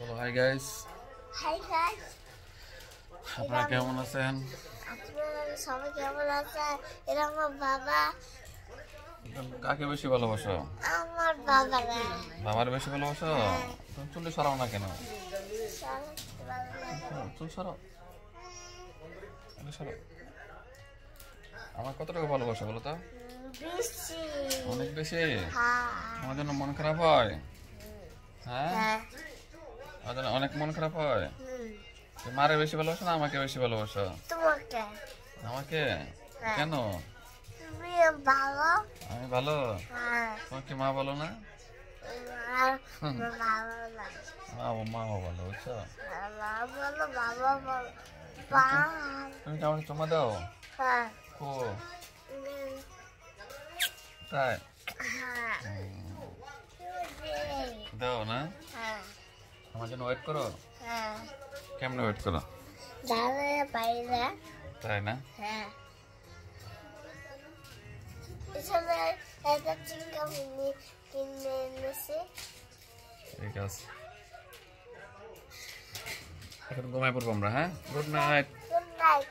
বলো hi guys. Hi guys, আপনারা কেমন আছেন? আপনারা সবাই কেমন আছেন? এরা আমার বাবা। কাকে বেশি ভালোবাসো? আমার বাবা না। বাবার বেশি ভালোবাসো? তুমি চুল সরাও না কেন? চুল সরাও, সরাও। আমার কতটুকু ভালোবাসো বলো তো? বেশি। অনেক বেশি? হ্যাঁ। আমার জন্য মন খারাপ হয়? হ্যাঁ, আমার জন্য অনেক মন খারাপ হয়। তুমি মারে বেশি ভালোবাসো না আমাকে বেশি ভালোবাসো? তোমাকে। আমাকে? কেন? তুমি ভালো। আমি ভালো? হ্যাঁ। তোমার কি মা ভালো না? ভালো না। মাও ভালো, বুঝছো? মা বলো, বাবা বলো। তুমি কি আমাকে চুমা দাও? হ্যাঁ। ও তাই? হ্যাঁ। দাও না? হ্যাঁ। আমার জন্য ওয়েট করো? হ্যাঁ। কেমনে ওয়েট করো? যাবে বাইরে। তাই না? হ্যাঁ। এখানে একটা চিংগাম কিনে এনেছি। ঠিক আছে, এখন ঘুমাই পড়বো আমরা। হ্যাঁ, গুড নাইট। Good night.